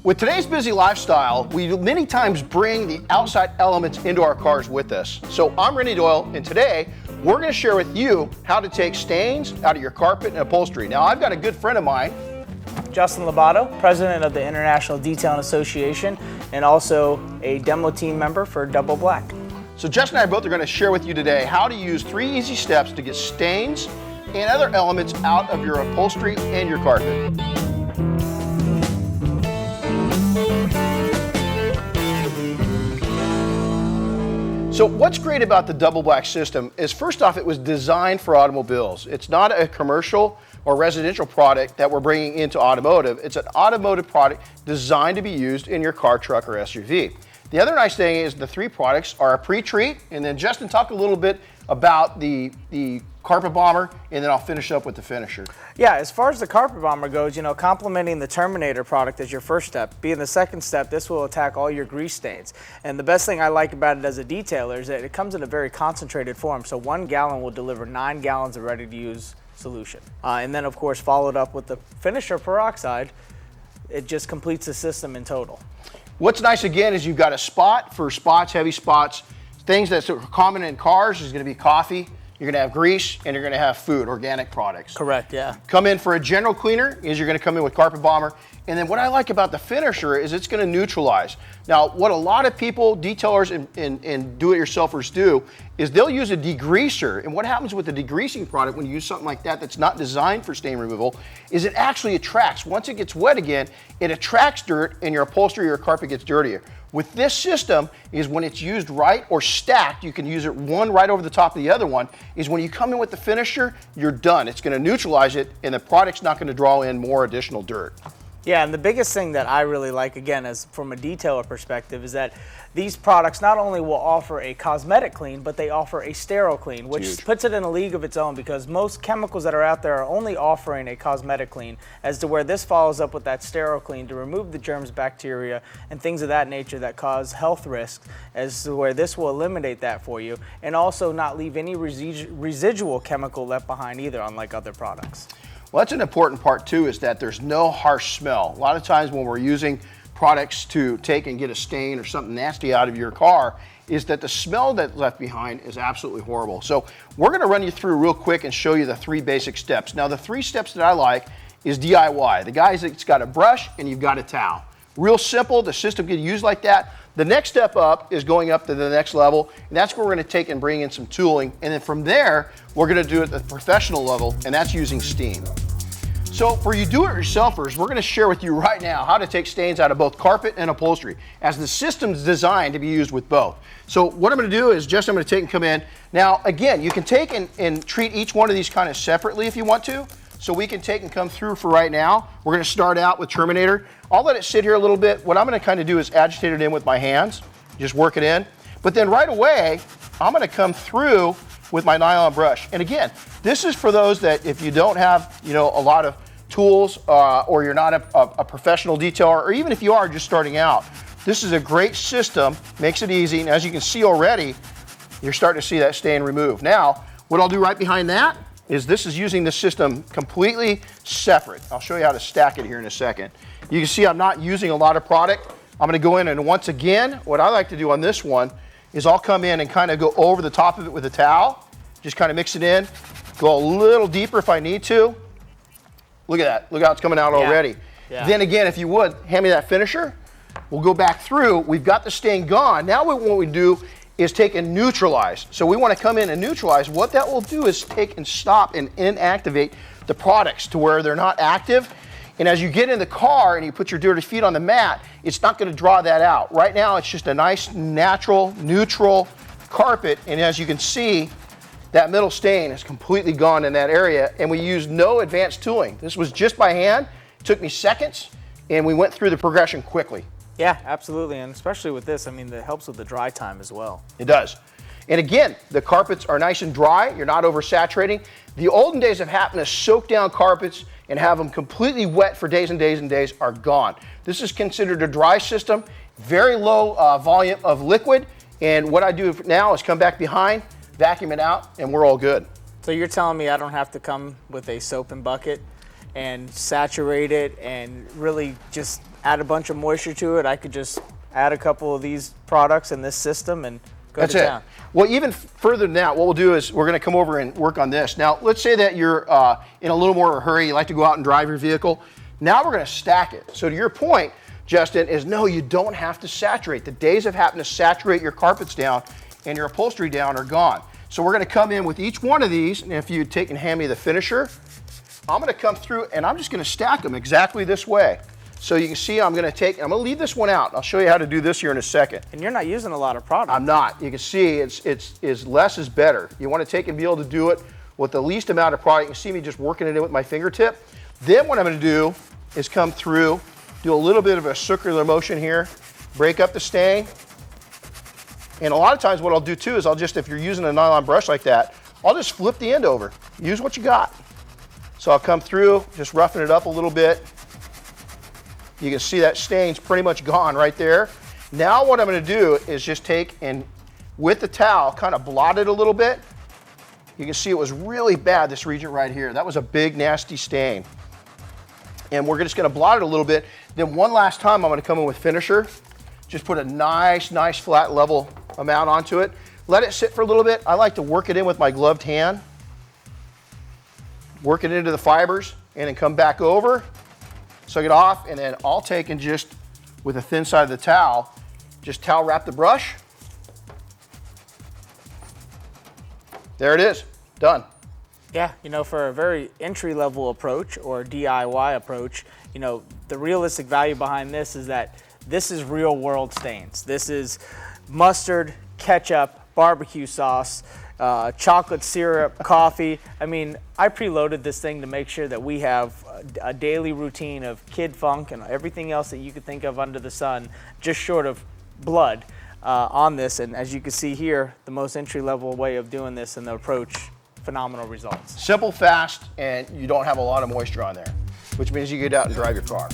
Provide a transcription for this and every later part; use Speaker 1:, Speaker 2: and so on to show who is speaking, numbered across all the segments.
Speaker 1: With today's busy lifestyle, we many times bring the outside elements into our cars with us. So I'm Renny Doyle, and today we're going to share with you how to take stains out of your carpet and upholstery. Now, I've got a good friend of mine,
Speaker 2: Justin Labato, president of the International Detailing Association, and also a demo team member for Double Black.
Speaker 1: So Justin and I both are going to share with you today how to use 3 easy steps to get stains and other elements out of your upholstery and your carpet. So what's great about the Double Black system is, first off, it was designed for automobiles. It's not a commercial or residential product that we're bringing into automotive. It's an automotive product designed to be used in your car, truck, or SUV. The other nice thing is the 3 products are a pre-treat, and then Justin, talk a little bit about the carpet bomber, and then I'll finish up with the finisher.
Speaker 2: Yeah, as far as the carpet bomber goes, complementing the Terminator product as your first step. Being the second step, this will attack all your grease stains. And the best thing I like about it as a detailer is that it comes in a very concentrated form. So 1 gallon will deliver 9 gallons of ready-to-use solution. And then, of course, followed up with the finisher peroxide. It just completes the system in total.
Speaker 1: What's nice again is you've got a spot for spots, heavy spots. Things that's common in cars is going to be coffee, you're going to have grease, and you're going to have food, organic products.
Speaker 2: Correct, yeah.
Speaker 1: Come in for a general cleaner is you're going to come in with carpet bomber. And then what I like about the finisher is it's going to neutralize. Now, what a lot of people, detailers and do-it-yourselfers do is they'll use a degreaser. And what happens with the degreasing product when you use something like that that's not designed for stain removal is it actually attracts. Once it gets wet again, it attracts dirt and your upholstery or your carpet gets dirtier. With this system is when it's used right or stacked, you can use it one right over the top of the other one, is when you come in with the finisher, you're done. It's going to neutralize it and the product's not going to draw in more additional dirt.
Speaker 2: Yeah, and the biggest thing that I really like, again, as from a detailer perspective, is that these products not only will offer a cosmetic clean, but they offer a sterile clean, which puts it in a league of its own, because most chemicals that are out there are only offering a cosmetic clean, as to where this follows up with that sterile clean to remove the germs, bacteria, and things of that nature that cause health risks, as to where this will eliminate that for you, and also not leave any residual chemical left behind either, unlike other products.
Speaker 1: Well, that's an important part too, is that there's no harsh smell. A lot of times when we're using products to take and get a stain or something nasty out of your car, is that the smell that's left behind is absolutely horrible. So we're going to run you through real quick and show you the 3 basic steps. Now, the 3 steps that I like is DIY. The guys, it's got a brush and you've got a towel. Real simple, the system can be used like that. The next step up is going up to the next level, and that's where we're going to take and bring in some tooling, and then from there, we're going to do it at the professional level, and that's using steam. So for you do-it-yourselfers, we're going to share with you right now how to take stains out of both carpet and upholstery, as the system's designed to be used with both. So what I'm going to do is just I'm going to take and come in. Now, again, you can take and treat each one of these kind of separately if you want to. So we can take and come through for right now. We're going to start out with Terminator. I'll let it sit here a little bit. What I'm going to kind of do is agitate it in with my hands, just work it in. But then right away, I'm going to come through with my nylon brush. And again, this is for those that if you don't have, a lot of tools or you're not a professional detailer, or even if you are just starting out, this is a great system, makes it easy. And as you can see already, you're starting to see that stain remove. Now, what I'll do right behind that is this is using the system completely separate. I'll show you how to stack it here in a second. You can see I'm not using a lot of product. I'm going to go in, and once again, what I like to do on this one is I'll come in and kind of go over the top of it with a towel, just kind of mix it in, go a little deeper if I need to. Look at that. Look how it's coming out already. Yeah. Then again, if you would, hand me that finisher. We'll go back through. We've got the stain gone. Now what we do is take and neutralize. So we want to come in and neutralize. What that will do is take and stop and inactivate the products to where they're not active. And as you get in the car and you put your dirty feet on the mat, it's not going to draw that out. Right now, it's just a nice, natural, neutral carpet. And as you can see, that middle stain is completely gone in that area. And we used no advanced tooling. This was just by hand. It took me seconds, and we went through the progression quickly.
Speaker 2: Yeah, absolutely, and especially with this, it helps with the dry time as well.
Speaker 1: It does. And again, the carpets are nice and dry. You're not oversaturating. The olden days of having to soak down carpets and have them completely wet for days and days and days are gone. This is considered a dry system, very low volume of liquid, and what I do now is come back behind, vacuum it out, and we're all good.
Speaker 2: So you're telling me I don't have to come with a soap and bucket and saturate it and really just add a bunch of moisture to it, I could just add a couple of these products in this system and go to town.
Speaker 1: Well, even further than that, what we'll do is we're going to come over and work on this. Now, let's say that you're in a little more of a hurry, you like to go out and drive your vehicle. Now we're going to stack it. So to your point, Justin, is no, you don't have to saturate. The days of having to saturate your carpets down and your upholstery down are gone. So we're going to come in with each one of these, and if you take and hand me the finisher, I'm going to come through and I'm just going to stack them exactly this way. So you can see I'm going to leave this one out. I'll show you how to do this here in a second.
Speaker 2: And you're not using a lot of product.
Speaker 1: I'm not. You can see it's less is better. You want to take and be able to do it with the least amount of product. You can see me just working it in with my fingertip. Then what I'm going to do is come through, do a little bit of a circular motion here, break up the stain. And a lot of times what I'll do too is if you're using a nylon brush like that, I'll just flip the end over. Use what you got. So I'll come through, just roughing it up a little bit. You can see that stain's pretty much gone right there. Now what I'm going to do is just take and with the towel kind of blot it a little bit. You can see it was really bad, this region right here. That was a big nasty stain. And we're just going to blot it a little bit. Then one last time I'm going to come in with finisher. Just put a nice flat level amount onto it. Let it sit for a little bit. I like to work it in with my gloved hand. Work it into the fibers and then come back over. Suck it off, and then I'll take and just, with a thin side of the towel, just towel wrap the brush. There it is, done.
Speaker 2: Yeah, for a very entry-level approach or DIY approach, the realistic value behind this is that this is real-world stains. This is mustard, ketchup, barbecue sauce, chocolate syrup, coffee. I mean, I preloaded this thing to make sure that we have a daily routine of kid funk and everything else that you could think of under the sun, just short of blood on this. And as you can see here, the most entry-level way of doing this and the approach, phenomenal results.
Speaker 1: Simple, fast, and you don't have a lot of moisture on there, which means you get out and drive your car.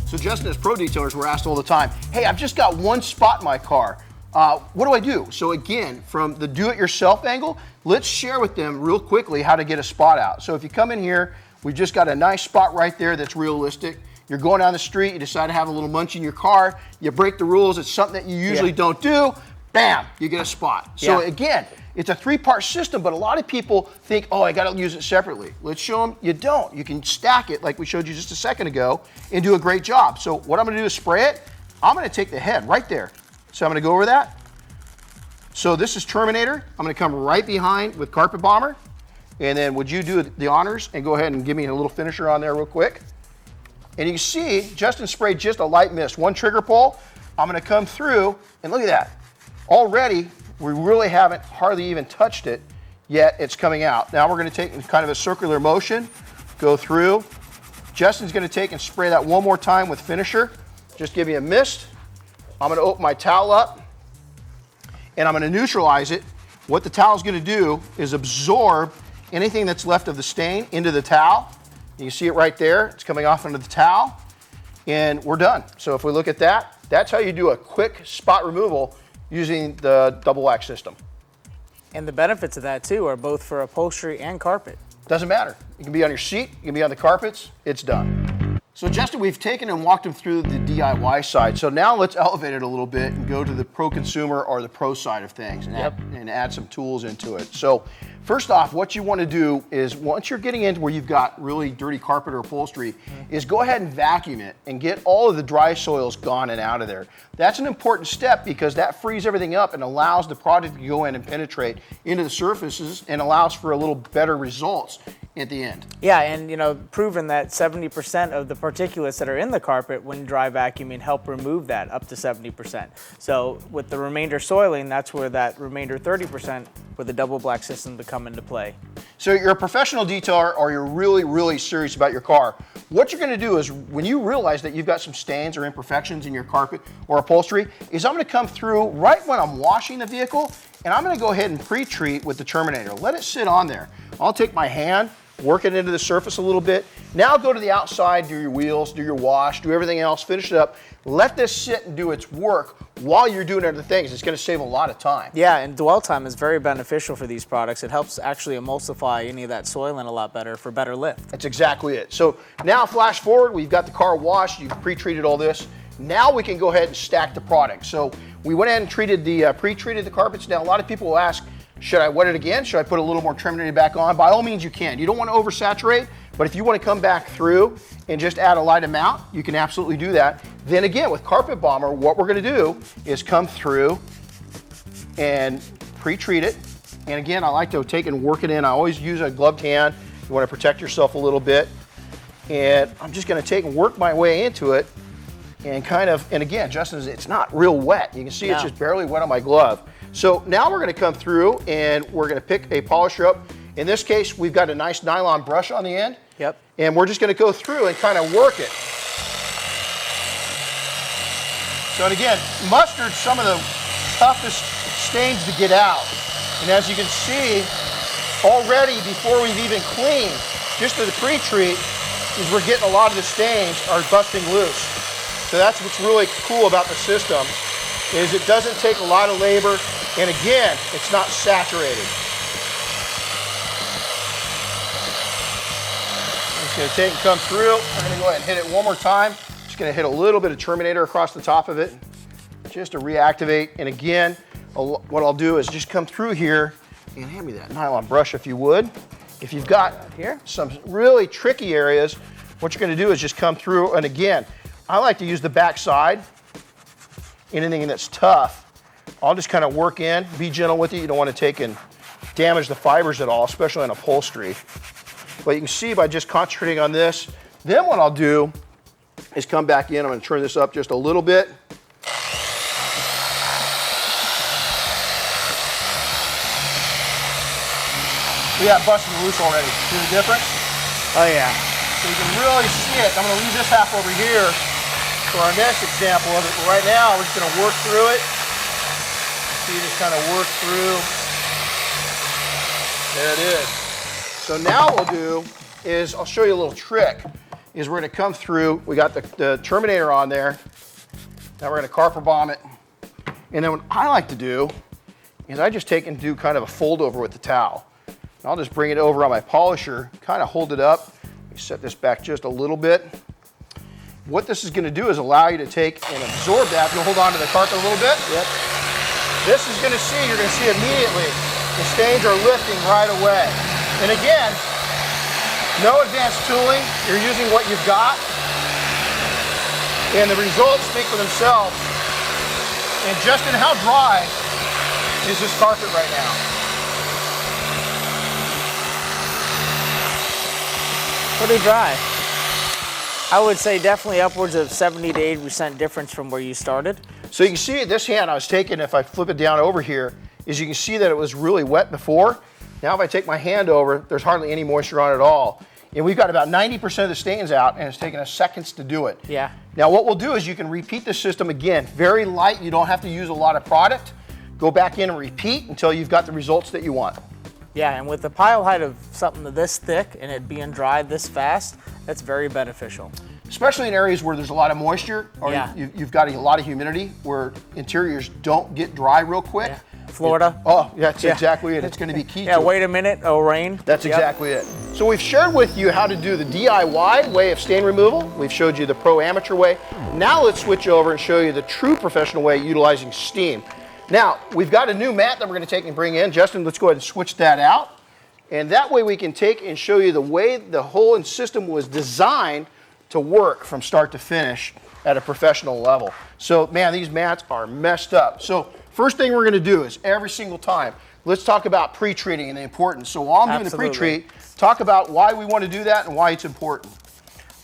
Speaker 1: So Justin, as pro detailers, we're asked all the time, hey, I've just got one spot in my car. What do I do? So again, from the do-it-yourself angle, let's share with them real quickly how to get a spot out. So if you come in here, we've just got a nice spot right there that's realistic. You're going down the street, you decide to have a little munch in your car, you break the rules, it's something that you usually don't do, bam, you get a spot. So again, it's a three-part system, but a lot of people think, oh, I gotta use it separately. Let's show them you don't. You can stack it like we showed you just a second ago and do a great job. So what I'm gonna do is spray it. I'm gonna take the head right there. So I'm gonna go over that. So this is Terminator. I'm gonna come right behind with Carpet Bomber. And then would you do the honors and go ahead and give me a little finisher on there real quick. And you can see Justin sprayed just a light mist, one trigger pull. I'm gonna come through and look at that. Already, we really haven't hardly even touched it yet, it's coming out. Now we're gonna take kind of a circular motion, go through. Justin's gonna take and spray that one more time with finisher. Just give me a mist. I'm gonna open my towel up and I'm gonna neutralize it. What the towel's gonna do is absorb anything that's left of the stain into the towel. You can see it right there. It's coming off into the towel and we're done. So if we look at that, that's how you do a quick spot removal using the double wax system.
Speaker 2: And the benefits of that too are both for upholstery and carpet.
Speaker 1: Doesn't matter. You can be on your seat, you can be on the carpets, it's done. So Justin, we've taken and walked him through the DIY side. So now let's elevate it a little bit and go to the pro consumer or the pro side of things and add some tools into it. So first off, what you want to do is once you're getting into where you've got really dirty carpet or upholstery, is go ahead and vacuum it and get all of the dry soils gone and out of there. That's an important step because that frees everything up and allows the product to go in and penetrate into the surfaces and allows for a little better results at the end.
Speaker 2: Yeah, and proven that 70% of the particulates that are in the carpet when dry vacuuming help remove that up to 70%. So with the remainder soiling, that's where that remainder 30% with the double black system to come into play.
Speaker 1: So you're a professional detailer or you're really, really serious about your car. What you're gonna do is when you realize that you've got some stains or imperfections in your carpet or upholstery, is I'm gonna come through right when I'm washing the vehicle and I'm gonna go ahead and pre-treat with the Terminator. Let it sit on there. I'll take my hand, work it into the surface a little bit. Now go to the outside, do your wheels, do your wash, do everything else, finish it up. Let this sit and do its work while you're doing other things. It's going to save a lot of time.
Speaker 2: Yeah, and dwell time is very beneficial for these products. It helps actually emulsify any of that soiling a lot better for better lift.
Speaker 1: That's exactly it. So now flash forward, we've got the car washed, you've pre-treated all this. Now we can go ahead and stack the product. So we went ahead and treated the pre-treated the carpets. Now a lot of people will ask, should I wet it again? Should I put a little more terminator back on? By all means you can. You don't want to oversaturate, but if you want to come back through and just add a light amount, you can absolutely do that. Then again, with Carpet Bomber, what we're going to do is come through and pre-treat it. And again, I like to take and work it in. I always use a gloved hand. You want to protect yourself a little bit. And I'm just going to take and work my way into it and kind of, and again, Justin, it's not real wet. You can see it's just barely wet on my glove. So now we're going to come through and we're going to pick a polisher up. In this case, we've got a nice nylon brush on the end.
Speaker 2: Yep.
Speaker 1: And we're just going to go through and kind of work it. So and again, mustard's some of the toughest stains to get out. And as you can see, already before we've even cleaned, just to the pre-treat, is we're getting a lot of the stains are busting loose. So that's what's really cool about the system, is it doesn't take a lot of labor, and again, it's not saturated. I'm just going to take and come through. I'm going to go ahead and hit it one more time. Just going to hit a little bit of Terminator across the top of it, just to reactivate. And again, what I'll do is just come through here, and hand me that nylon brush if you would. If you've got here some really tricky areas, what you're going to do is just come through, and again, I like to use the back side. Anything that's tough, I'll just kind of work in, be gentle with it. You don't want to take and damage the fibers at all, especially on upholstery. But you can see by just concentrating on this, then what I'll do is come back in. I'm going to turn this up just a little bit. We got busting loose already. See the difference?
Speaker 2: Oh yeah.
Speaker 1: So you can really see it. I'm going to leave this half over here for our next example of it. But right now, we're just going to work through it. So you just kind of work through. There it is. So now what we'll do is, I'll show you a little trick, is we're going to come through. We got the Terminator on there. Now we're going to carpet bomb it. And then what I like to do is I just take and do kind of a fold over with the towel. And I'll just bring it over on my polisher, kind of hold it up. Set this back just a little bit. What this is going to do is allow you to take and absorb that. You'll hold on to the carpet a little bit. Yep. This is going to see, you're going to see immediately, the stains are lifting right away. And again, no advanced tooling. You're using what you've got. And the results speak for themselves. And Justin, how dry is this carpet right now?
Speaker 2: Pretty dry. I would say definitely upwards of 70 to 80% difference from where you started.
Speaker 1: So you can see this hand I was taking, if I flip it down over here, is you can see that it was really wet before. Now if I take my hand over, there's hardly any moisture on it at all. And we've got about 90% of the stains out, and it's taken us seconds to do it.
Speaker 2: Yeah.
Speaker 1: Now what we'll do is you can repeat the system again. Very light, you don't have to use a lot of product. Go back in and repeat until you've got the results that you want.
Speaker 2: Yeah, and with the pile height of something this thick and it being dry this fast, that's very beneficial.
Speaker 1: Especially in areas where there's a lot of moisture, or you've got a lot of humidity, where interiors don't get dry real quick.
Speaker 2: Yeah. Florida.
Speaker 1: That's exactly it. It's going to be key to it.
Speaker 2: Wait a minute, it'll rain.
Speaker 1: That's exactly it. So we've shared with you how to do the DIY way of stain removal. We've showed you the pro amateur way. Now let's switch over and show you the true professional way utilizing steam. Now, we've got a new mat that we're going to take and bring in. Justin, let's go ahead and switch that out. And that way we can take and show you the way the whole system was designed to work from start to finish at a professional level. So, man, these mats are messed up. So, first thing we're going to do is every single time, let's talk about pre-treating and the importance. So while I'm doing the pre-treat, talk about why we want to do that and why it's important.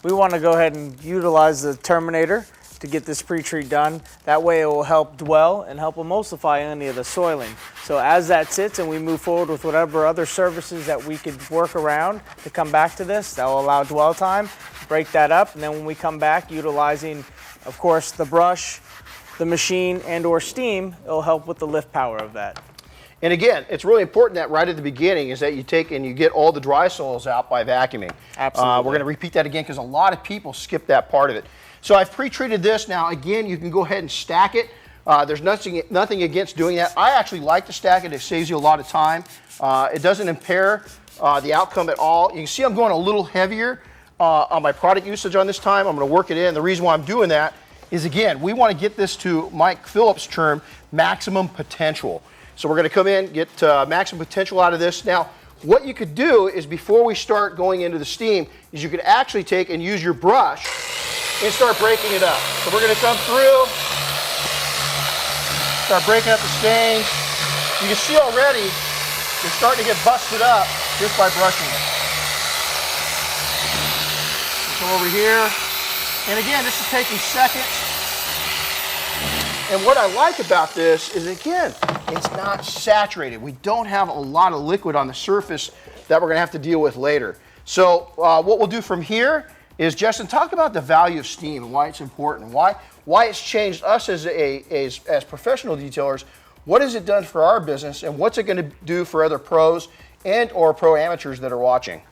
Speaker 2: We want to go ahead and utilize the Terminator to get this pre-treat done. That way it will help dwell and help emulsify any of the soiling. So as that sits and we move forward with whatever other services that we could work around to come back to this, that will allow dwell time, break that up, and then when we come back utilizing, of course, the brush, the machine, and or steam, it'll help with the lift power of that.
Speaker 1: And again, it's really important that right at the beginning is that you take and you get all the dry soils out by vacuuming.
Speaker 2: Absolutely.
Speaker 1: We're going to repeat that again because a lot of people skip that part of it. So I've pre-treated this. Now again, you can go ahead and stack it. There's nothing against doing that. I actually like to stack it. It saves you a lot of time. It doesn't impair the outcome at all. You can see I'm going a little heavier on my product usage on this time. I'm going to work it in. The reason why I'm doing that is, again, we want to get this to Mike Phillips' term, maximum potential. So we're going to come in, get maximum potential out of this. Now, what you could do is before we start going into the steam is you could actually take and use your brush and start breaking it up. So we're going to come through, start breaking up the stains. You can see already they're starting to get busted up just by brushing it. So over here, and again, this is taking seconds. And what I like about this is, again, it's not saturated. We don't have a lot of liquid on the surface that we're going to have to deal with later. So what we'll do from here is, Justin, talk about the value of steam and why it's important, why it's changed us as professional detailers. What has it done for our business, and what's it going to do for other pros and or pro amateurs that are watching?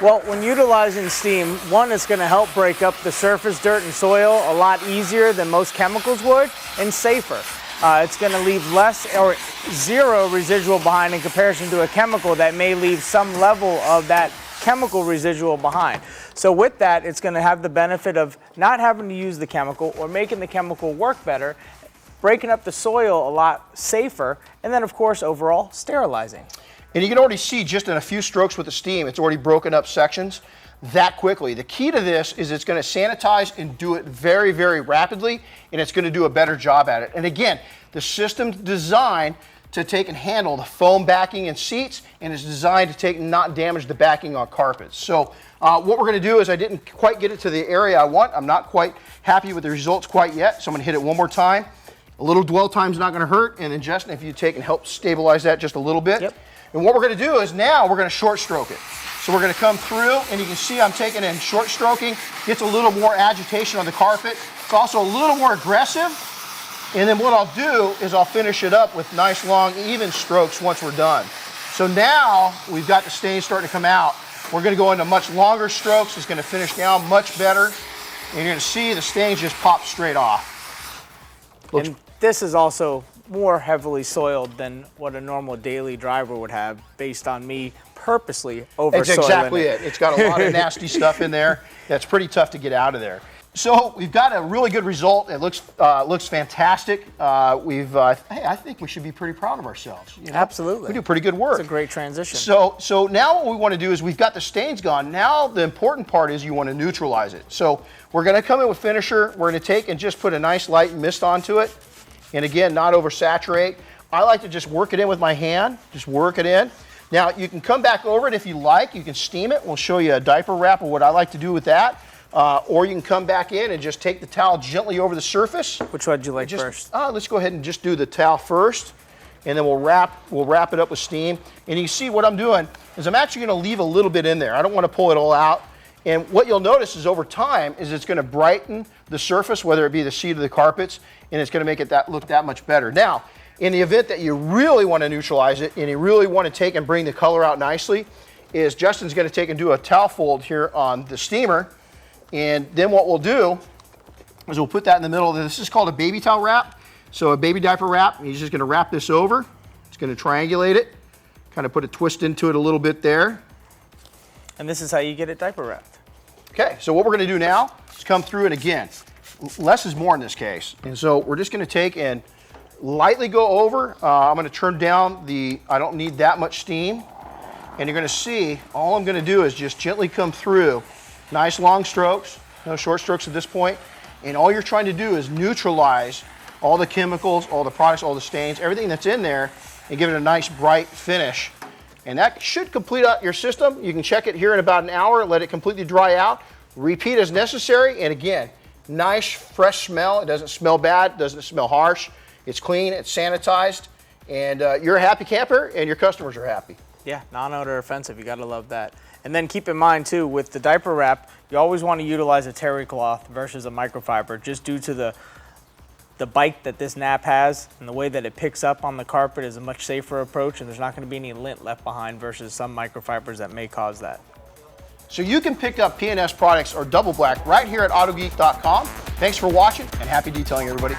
Speaker 2: Well, when utilizing steam, one, it's going to help break up the surface dirt and soil a lot easier than most chemicals would, and safer. It's going to leave less or zero residual behind in comparison to a chemical that may leave some level of that chemical residual behind. So with that, it's going to have the benefit of not having to use the chemical or making the chemical work better, breaking up the soil a lot safer, and then of course overall sterilizing.
Speaker 1: And you can already see just in a few strokes with the steam, it's already broken up sections that quickly. The key to this is it's going to sanitize and do it very, very rapidly, and it's going to do a better job at it. And again, the system's designed to take and handle the foam backing in seats, and it's designed to take and not damage the backing on carpets. So what we're going to do is, I didn't quite get it to the area I want. I'm not quite happy with the results quite yet, so I'm going to hit it one more time. A little dwell time is not going to hurt, and then Justin, if you take and help stabilize that just a little bit.
Speaker 2: Yep.
Speaker 1: And what we're going to do is now we're going to short stroke it. So we're going to come through, and you can see I'm taking in short stroking. Gets a little more agitation on the carpet. It's also a little more aggressive. And then what I'll do is I'll finish it up with nice long even strokes once we're done. So now we've got the stains starting to come out. We're going to go into much longer strokes. It's going to finish down much better. And you're going to see the stains just pop straight off. Looks
Speaker 2: And this is also more heavily soiled than what a normal daily driver would have, based on me purposely over
Speaker 1: That's exactly it. It's got a lot of nasty stuff in there that's pretty tough to get out of there. So we've got a really good result. It looks fantastic. Hey, I think we should be pretty proud of ourselves. You know?
Speaker 2: Absolutely.
Speaker 1: We do pretty good work.
Speaker 2: It's a great transition.
Speaker 1: So now what we want to do is, we've got the stains gone. Now the important part is you want to neutralize it. So we're going to come in with finisher. We're going to take and just put a nice light mist onto it. And again, not oversaturate. I like to just work it in with my hand. Just work it in. Now you can come back over it if you like. You can steam it. We'll show you a diaper wrap of what I like to do with that. Or you can come back in and just take the towel gently over the surface.
Speaker 2: Which one do you like first?
Speaker 1: Let's go ahead and just do the towel first, and then we'll wrap it up with steam. And you see what I'm doing is I'm actually going to leave a little bit in there. I don't want to pull it all out. And what you'll notice is over time is it's going to brighten the surface, whether it be the seat of the carpets, and it's going to make it look that much better. Now, in the event that you really want to neutralize it and you really want to take and bring the color out nicely, is Justin's going to take and do a towel fold here on the steamer. And then what we'll do is we'll put that in the middle. This is called a baby towel wrap. So a baby diaper wrap. He's just going to wrap this over. He's going to triangulate it, kind of put a twist into it a little bit there.
Speaker 2: And this is how you get it diaper wrapped.
Speaker 1: Okay, so what we're going to do now is come through, and again, less is more in this case. And so we're just going to take and lightly go over. I'm going to turn down I don't need that much steam. And you're going to see, all I'm going to do is just gently come through. Nice long strokes, no short strokes at this point. And all you're trying to do is neutralize all the chemicals, all the products, all the stains, everything that's in there, and give it a nice bright finish. And that should complete out your system. You can check it here in about an hour, let it completely dry out. Repeat as necessary, and again, nice fresh smell. It doesn't smell bad, it doesn't smell harsh. It's clean, it's sanitized, and you're a happy camper, and your customers are happy.
Speaker 2: Yeah, non-odor offensive, you gotta love that. And then keep in mind too, with the diaper wrap, you always want to utilize a terry cloth versus a microfiber, just due to the the bite that this nap has and the way that it picks up on the carpet is a much safer approach, and there's not going to be any lint left behind versus some microfibers that may cause that.
Speaker 1: So you can pick up P&S products or Double Black right here at Autogeek.com. Thanks for watching, and happy detailing, everybody.